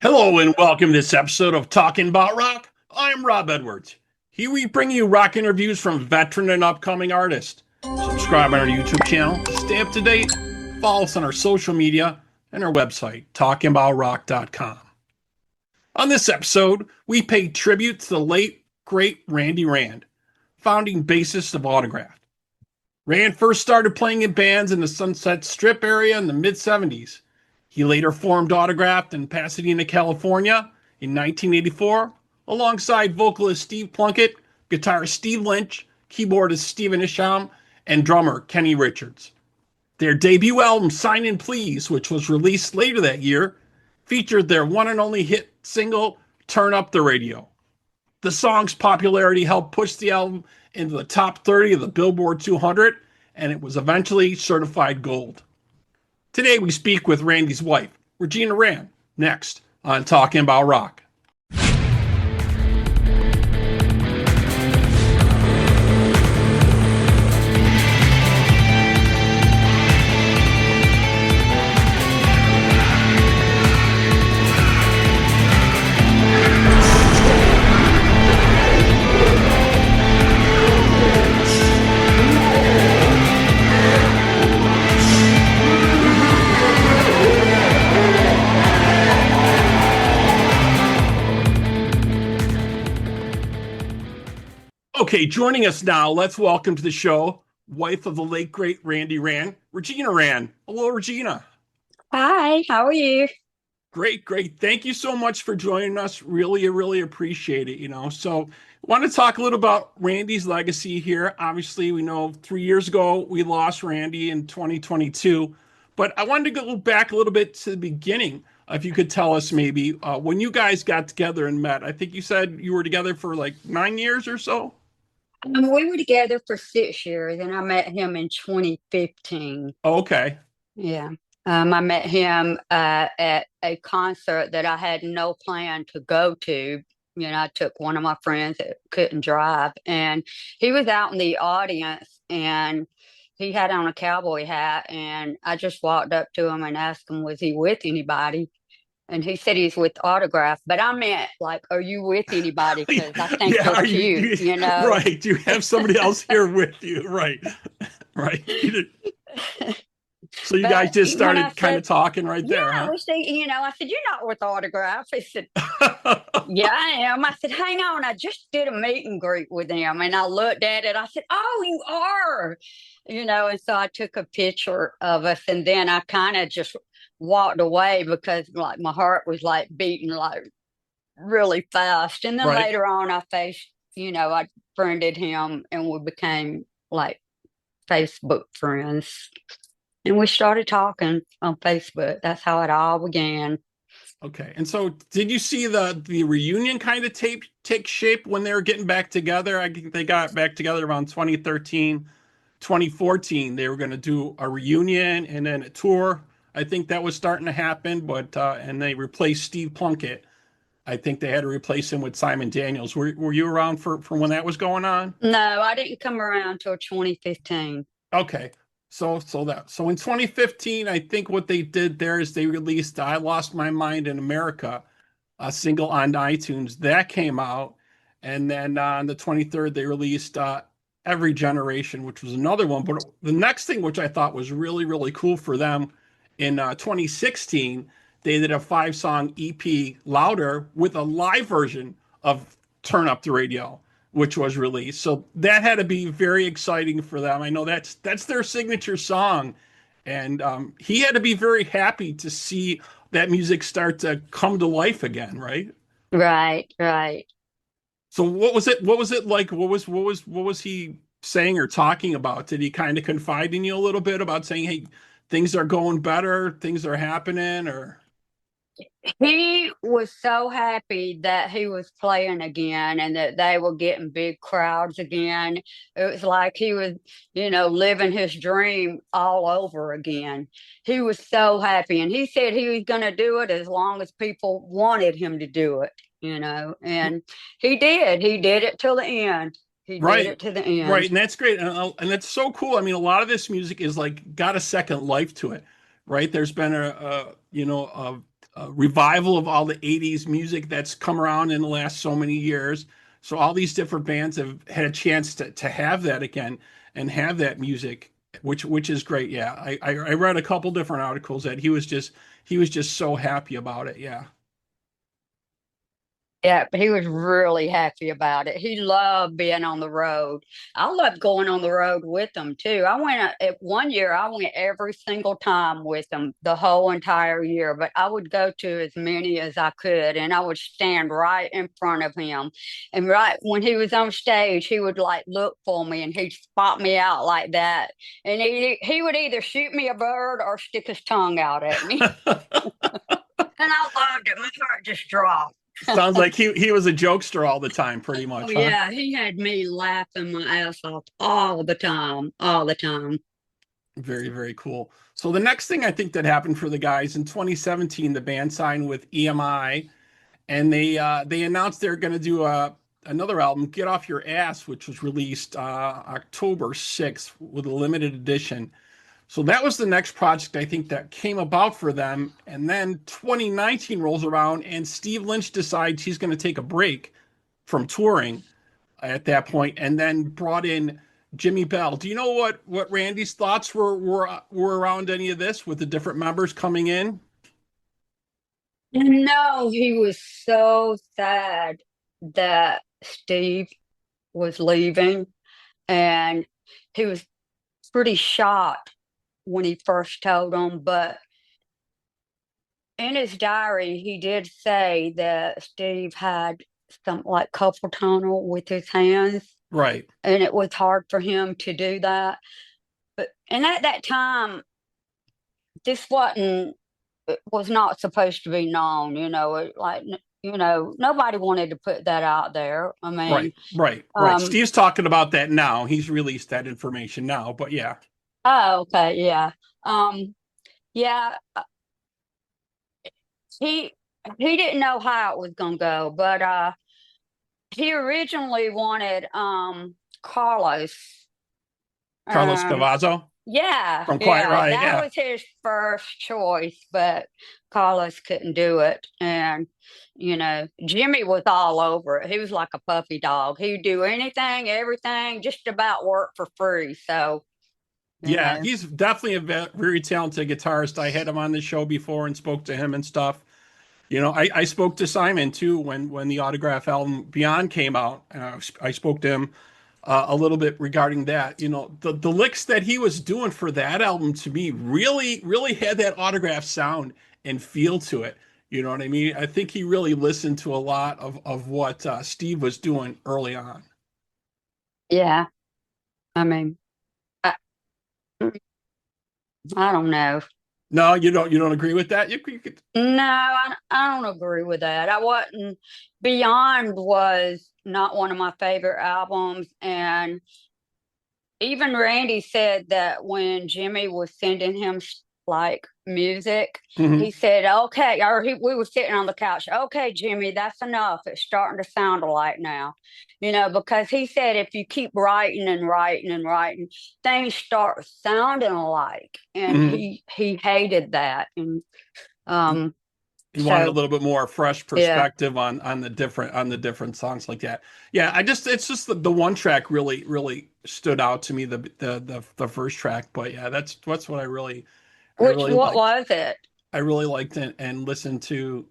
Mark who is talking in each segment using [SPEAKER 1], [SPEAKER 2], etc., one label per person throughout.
[SPEAKER 1] Hello and welcome to this episode of Talking About Rock. I'm Rob Edwards. Here we bring you rock interviews from veteran and upcoming artists. Subscribe on our YouTube channel to stay up to date. Follow us on our social media and our website, talkingaboutrock.com. On this episode, we pay tribute to the late, great Randy Rand, founding bassist of Autograph. Rand first started playing in bands in the Sunset Strip area in the mid-70s. He later formed Autograph in Pasadena, California in 1984, alongside vocalist Steve Plunkett, guitarist Steve Lynch, keyboardist Steven Isham, and drummer Keni Richards. Their debut album, Sign In Please, which was released later that year, featured their one and only hit single, Turn Up the Radio. The song's popularity helped push the album into the top 30 of the Billboard 200, and it was eventually certified gold. Today we speak with Randy's wife, Regina Rand, next on Talking About Rock. Okay, joining us now, let's welcome to the show, wife of the late, great Randy Rand, Regina Rand. Hello, Regina.
[SPEAKER 2] Hi, how are you?
[SPEAKER 1] Great. Thank you so much for joining us. Really appreciate it, So I want to talk a little about Randy's legacy here. Obviously, we know 3 years ago, we lost Randy in 2022. But I wanted to go back a little bit to the beginning. If you could tell us maybe when you guys got together and met. I think you said you were together for like 9 years or so?
[SPEAKER 2] We were together for 6 years, and I met him in 2015.
[SPEAKER 1] Okay.
[SPEAKER 2] Yeah. I met him at a concert that I had no plan to go to. I took one of my friends that couldn't drive, and he was out in the audience, and he had on a cowboy hat, and I just walked up to him and asked him, was he with anybody? And he said he's with Autograph, but I meant, like, are you with anybody? Because I think they're cute,
[SPEAKER 1] Right. Do you have somebody else here with you? Right. So you guys just started kind of talking right there, huh?
[SPEAKER 2] I said, you're not with Autograph. He said, yeah, I am. I said, hang on, I just did a meet and greet with him. And I looked at it. I said, oh, you are. And so I took a picture of us, and then I kind of just walked away because like my heart was like beating like really fast. And then later on I friended him, and we became like Facebook friends, and we started talking on Facebook. That's how it all began.
[SPEAKER 1] Okay. And so did you see the reunion kind of take shape when they were getting back together? I think they got back together around 2013, 2014. They were going to do a reunion and then a tour. I think that was starting to happen, but and they replaced Steve Plunkett. I think they had to replace him with Simon Daniels. Were you around for when that was going on?
[SPEAKER 2] No, I didn't come around till 2015.
[SPEAKER 1] Okay. So in 2015, I think what they did there is they released I Lost My Mind in America, a single on iTunes. That came out. And then on the 23rd, they released Every Generation, which was another one. But the next thing, which I thought was really cool for them, in 2016, they did a 5-song EP, Louder, with a live version of Turn Up the Radio, which was released. So that had to be very exciting for them. I know that's their signature song. And he had to be very happy to see that music start to come to life again, right?
[SPEAKER 2] Right.
[SPEAKER 1] So what was it like? What was he saying or talking about? Did he kind of confide in you a little bit about saying, hey, things are going better, things are happening? Or
[SPEAKER 2] he was so happy that he was playing again and that they were getting big crowds again. It was like he was, living his dream all over again. He was so happy, and he said he was going to do it as long as people wanted him to do it, and he did. He did it till the end. He did it to the end.
[SPEAKER 1] Right, and that's great. And that's so cool. I mean, a lot of this music is like got a second life to it, right? There's been a revival of all the 80s music that's come around in the last so many years. So all these different bands have had a chance to have that again and have that music, which is great. Yeah, I read a couple different articles that he was just so happy about it. Yeah.
[SPEAKER 2] Yeah, he was really happy about it. He loved being on the road. I loved going on the road with him too. I went at one year, I went every single time with him the whole entire year, but I would go to as many as I could and I would stand right in front of him. And right when he was on stage, he would like look for me and he'd spot me out like that. And he would either shoot me a bird or stick his tongue out at me. And I loved it. My heart just dropped.
[SPEAKER 1] Sounds like he was a jokester all the time, pretty
[SPEAKER 2] Oh
[SPEAKER 1] much, huh?
[SPEAKER 2] yeah, he had me laughing my ass off all the time, all the time.
[SPEAKER 1] Very, very cool. So the next thing I think that happened for the guys in 2017, the band signed with EMI, and they announced they're going to do another album, Get Off Your Ass, which was released October 6th with a limited edition. So that was the next project I think that came about for them. And then 2019 rolls around, and Steve Lynch decides he's going to take a break from touring at that point, and then brought in Jimmy Bell. Do you know what Randy's thoughts were around any of this with the different members coming in?
[SPEAKER 2] No, he was so sad that Steve was leaving, and he was pretty shocked when he first told him. But in his diary, he did say that Steve had some like carpal tunnel with his hands,
[SPEAKER 1] Right.
[SPEAKER 2] and it was hard for him to do that. But and at that time, this wasn't it was not supposed to be known, nobody wanted to put that out there. I mean,
[SPEAKER 1] Right. Right. Right.
[SPEAKER 2] um,
[SPEAKER 1] Steve's talking about that now. He's released that information now, but yeah.
[SPEAKER 2] oh, okay, yeah, um, yeah, he he didn't know how it was gonna go, but he originally wanted Carlos.
[SPEAKER 1] Carlos
[SPEAKER 2] Um,
[SPEAKER 1] Cavazo
[SPEAKER 2] yeah,
[SPEAKER 1] from Quiet
[SPEAKER 2] yeah,
[SPEAKER 1] Riot.
[SPEAKER 2] that
[SPEAKER 1] Yeah.
[SPEAKER 2] was his first choice, but Carlos couldn't do it. And, Jimmy was all over it. He was like a puppy dog. He would do anything, everything, just about work for free. So, you
[SPEAKER 1] Yeah,
[SPEAKER 2] know,
[SPEAKER 1] he's definitely a very talented guitarist. I had him on the show before and spoke to him and stuff. I spoke to Simon too when the Autograph album Beyond came out. I spoke to him a little bit regarding that. The licks that he was doing for that album to me really, really had that Autograph sound and feel to it. You know what I mean? I think he really listened to a lot of what Steve was doing early on.
[SPEAKER 2] yeah, I mean, I, I don't know.
[SPEAKER 1] No, you don't agree with that? You could,
[SPEAKER 2] No, I don't agree with that. I wasn't, Beyond was not one of my favorite albums. And even Randy said that when Jimmy was sending him like music, he
[SPEAKER 1] Mhm.
[SPEAKER 2] said, "Okay," we were sitting on the couch. "Okay, Jimmy, that's enough. It's starting to sound alike now." Because he said if you keep writing and writing and writing, things start sounding alike, and
[SPEAKER 1] Mhm.
[SPEAKER 2] he hated that. And um,
[SPEAKER 1] He wanted a
[SPEAKER 2] so
[SPEAKER 1] little bit more fresh
[SPEAKER 2] yeah,
[SPEAKER 1] perspective on the different songs like that. Yeah, it's just the one track really stood out to me, the first track. But yeah, that's what I really
[SPEAKER 2] what
[SPEAKER 1] liked.
[SPEAKER 2] was it?
[SPEAKER 1] I really liked it and listened to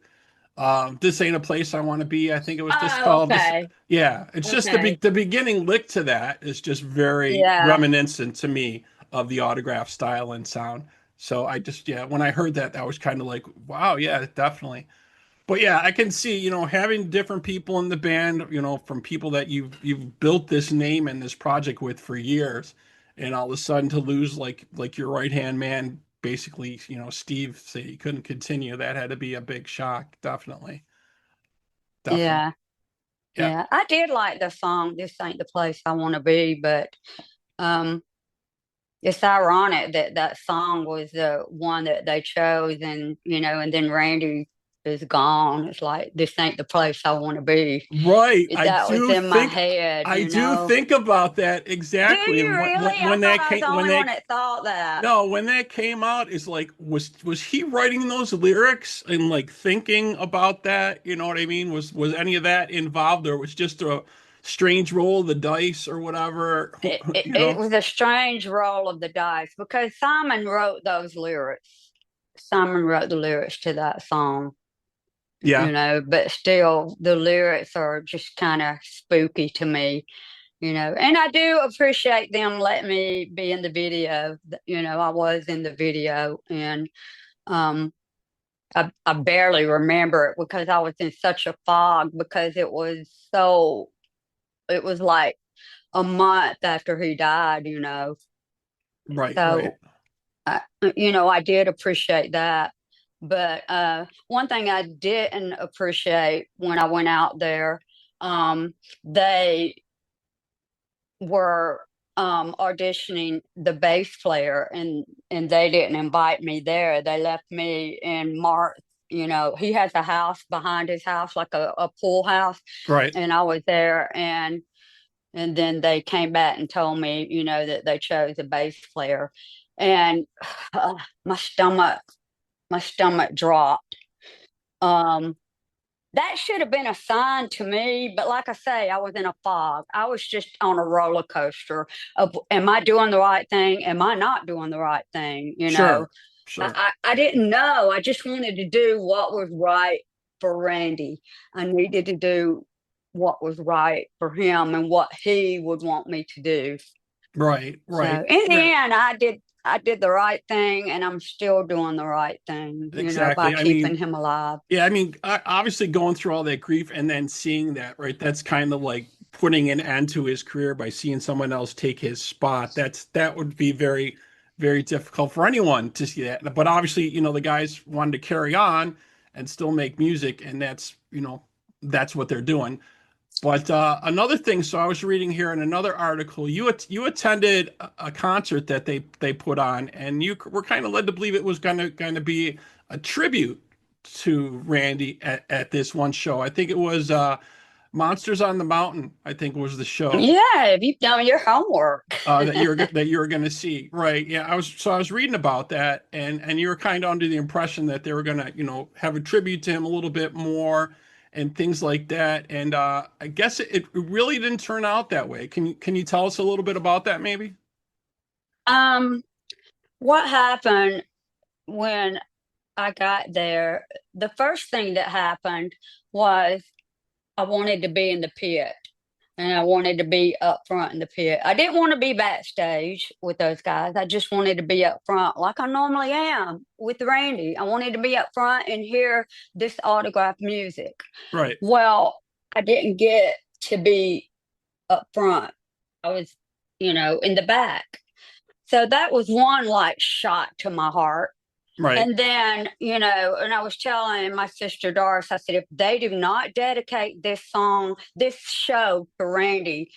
[SPEAKER 1] This Ain't a Place I Want to Be. I think it was just
[SPEAKER 2] Oh,
[SPEAKER 1] called this.
[SPEAKER 2] okay,
[SPEAKER 1] Yeah, it's just
[SPEAKER 2] okay,
[SPEAKER 1] the beginning lick to that is just very
[SPEAKER 2] yeah,
[SPEAKER 1] reminiscent to me of the Autograph style and sound. So I just, yeah, when I heard that, that was kind of like, wow, yeah, definitely. But yeah, I can see, having different people in the band, from people that you've built this name and this project with for years, and all of a sudden to lose like your right hand man, basically, Steve say he couldn't continue. That had to be a big shock. Definitely, definitely.
[SPEAKER 2] yeah.
[SPEAKER 1] Yeah,
[SPEAKER 2] Yeah, I did like the song "This Ain't the Place I Want to Be," but um, it's ironic that that song was the one that they chose, and and then Randy is gone. It's like, this ain't the place I want to be.
[SPEAKER 1] Right.
[SPEAKER 2] That was in my head,
[SPEAKER 1] I
[SPEAKER 2] you
[SPEAKER 1] do
[SPEAKER 2] know.
[SPEAKER 1] think about that
[SPEAKER 2] Do
[SPEAKER 1] exactly.
[SPEAKER 2] you
[SPEAKER 1] And
[SPEAKER 2] really? I
[SPEAKER 1] when
[SPEAKER 2] thought
[SPEAKER 1] that
[SPEAKER 2] I was
[SPEAKER 1] came,
[SPEAKER 2] the only one that thought that.
[SPEAKER 1] no, when that came out, is like, was he writing those lyrics and like thinking about that? You know what I mean? Was any of that involved, or was just a strange roll of the dice or whatever? You
[SPEAKER 2] It
[SPEAKER 1] know?
[SPEAKER 2] was a strange roll of the dice because Simon wrote those lyrics. Simon wrote the lyrics to that song,
[SPEAKER 1] Yeah.
[SPEAKER 2] but still the lyrics are just kind of spooky to me, and I do appreciate them letting me be in the video. I was in the video, and um, I barely remember it because I was in such a fog because it was like a month after he died.
[SPEAKER 1] Right. Right.
[SPEAKER 2] So, I did appreciate that. But one thing I didn't appreciate when I went out there, they were auditioning the bass player, and they didn't invite me there. They left me in Mark. He has a house behind his house, like a pool house,
[SPEAKER 1] Right.
[SPEAKER 2] and I was there, and then they came back and told me, that they chose a bass player, and uh, my stomach, my stomach dropped. Um, that should have been a sign to me, but like I say, I was in a fog. I was just on a roller coaster of, am I doing the right thing? Am I not doing the right thing?
[SPEAKER 1] Sure. Sure.
[SPEAKER 2] I didn't know. I just wanted to do what was right for Randy. I needed to do what was right for him and what he would want me to do.
[SPEAKER 1] Right.
[SPEAKER 2] So
[SPEAKER 1] Right.
[SPEAKER 2] in the
[SPEAKER 1] Right.
[SPEAKER 2] end, I did the right thing, and I'm still doing the right thing, by
[SPEAKER 1] Exactly. I
[SPEAKER 2] keeping
[SPEAKER 1] mean,
[SPEAKER 2] him alive.
[SPEAKER 1] yeah, I mean, obviously going through all that grief and then seeing that, right? That's kind of like putting an end to his career by seeing someone else take his spot. That would be very, very difficult for anyone to see that. But obviously, the guys wanted to carry on and still make music, and that's what they're doing. But another thing, so I was reading here in another article, you attended a concert that they put on, and you were kind of led to believe it was gonna be a tribute to Randy at this one show. I think it was Monsters on the Mountain. I think was the show
[SPEAKER 2] Yeah, if you've done your homework.
[SPEAKER 1] that you were going to see, right? Yeah, I was reading about that, and you were kind of under the impression that they were going to have a tribute to him a little bit more and things like that. And I guess it really didn't turn out that way. Can you tell us a little bit about that, maybe?
[SPEAKER 2] Um, what happened when I got there? The first thing that happened was I wanted to be in the pit, and I wanted to be up front in the pit. I didn't want to be backstage with those guys. I just wanted to be up front like I normally am with Randy. I wanted to be up front and hear this autograph music.
[SPEAKER 1] Right.
[SPEAKER 2] Well, I didn't get to be up front. I was, in the back. So that was one like shot to my heart.
[SPEAKER 1] Right.
[SPEAKER 2] And then, and I was telling my sister Doris, I said, if they do not dedicate this show to Randy,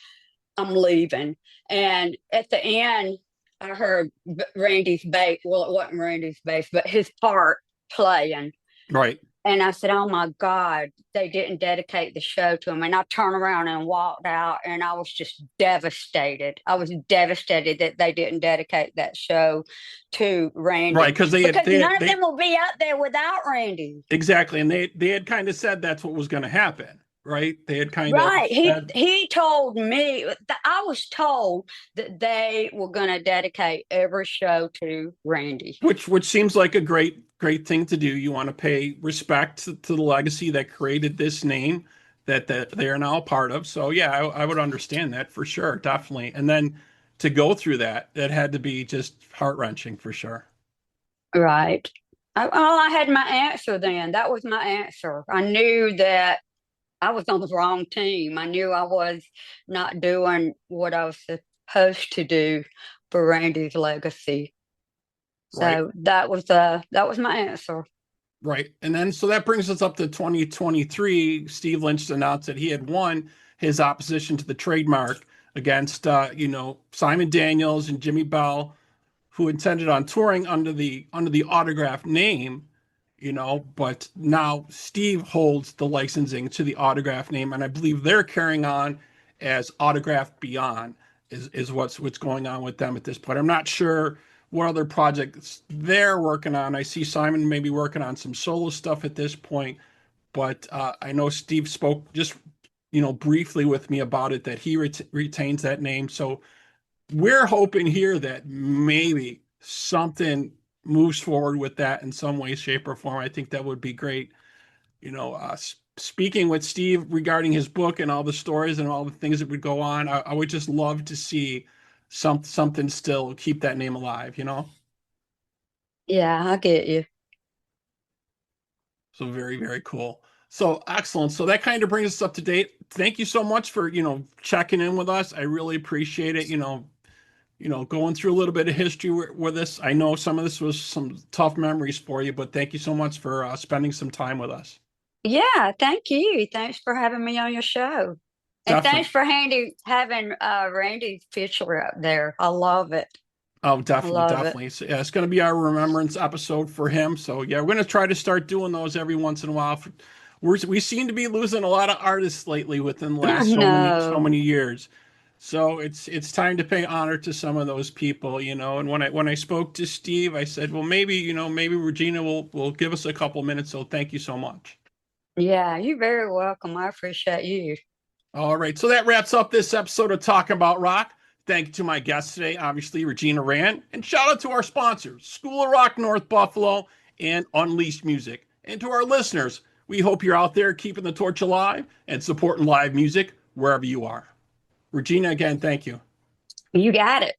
[SPEAKER 2] I'm leaving. And at the end, I heard Randy's bass. Well, it wasn't Randy's bass, but his part playing.
[SPEAKER 1] Right.
[SPEAKER 2] And I said, oh my God, they didn't dedicate the show to him. And I turned around and walked out, and I was just devastated. I was devastated that they didn't dedicate that show to Randy.
[SPEAKER 1] Right, because
[SPEAKER 2] none of them will be out there without Randy.
[SPEAKER 1] Exactly. And they had kind of said that's what was going to happen. Right. They had kind of
[SPEAKER 2] right. He told me, I was told that they were going to dedicate every show to Randy,
[SPEAKER 1] which seems like a great thing to do. You want to pay respect to the legacy that created this name that they are now a part of. So yeah, I would understand that for sure, definitely. And then to go through that had to be just heart-wrenching for sure.
[SPEAKER 2] Right. I had my answer then. That was my answer. I knew that I was on the wrong team. I knew I was not doing what I was supposed to do for Randy's legacy. So
[SPEAKER 1] right.
[SPEAKER 2] that was my answer.
[SPEAKER 1] Right. And then so that brings us up to 2023. Steve Lynch announced that he had won his opposition to the trademark against Simon Daniels and Jimmy Bell, who intended on touring under the Autograph name. but now Steve holds the licensing to the Autograph name, and I believe they're carrying on as Autograph Beyond is what's going on with them at this point. I'm not sure what other projects they're working on. I see Simon maybe working on some solo stuff at this point, but I know Steve spoke just briefly with me about it, that he retains that name. So we're hoping here that maybe something moves forward with that in some way, shape, or form. I think that would be great. Speaking with Steve regarding his book and all the stories and all the things that would go on, I would just love to see something still keep that name alive.
[SPEAKER 2] Yeah, I get you.
[SPEAKER 1] So very, very cool. So excellent. So that kind of brings us up to date. Thank you so much for, checking in with us. I really appreciate it. Going through a little bit of history with us. I know some of this was some tough memories for you, but thank you so much for spending some time with us.
[SPEAKER 2] Yeah, thank you. Thanks for having me on your show. And thanks
[SPEAKER 1] Definitely.
[SPEAKER 2] for having Randy Fisher up there. I love it.
[SPEAKER 1] Oh,
[SPEAKER 2] I
[SPEAKER 1] definitely,
[SPEAKER 2] love it.
[SPEAKER 1] definitely. So, yeah, it's going to be our remembrance episode for him. So yeah, we're going to try to start doing those every once in a while. We seem to be losing a lot of artists lately within the last so
[SPEAKER 2] No.
[SPEAKER 1] many years. So it's time to pay honor to some of those people. And when I spoke to Steve, I said, well, maybe Regina will give us a couple minutes. So thank you so much.
[SPEAKER 2] Yeah, you're very welcome. I appreciate you.
[SPEAKER 1] All right, so that wraps up this episode of Talking About Rock. Thank you to my guests today, obviously Regina Rand, and shout out to our sponsors, School of Rock North Buffalo and Unleashed Music. And to our listeners, we hope you're out there keeping the torch alive and supporting live music wherever you are. Regina, again, thank you.
[SPEAKER 2] You got it.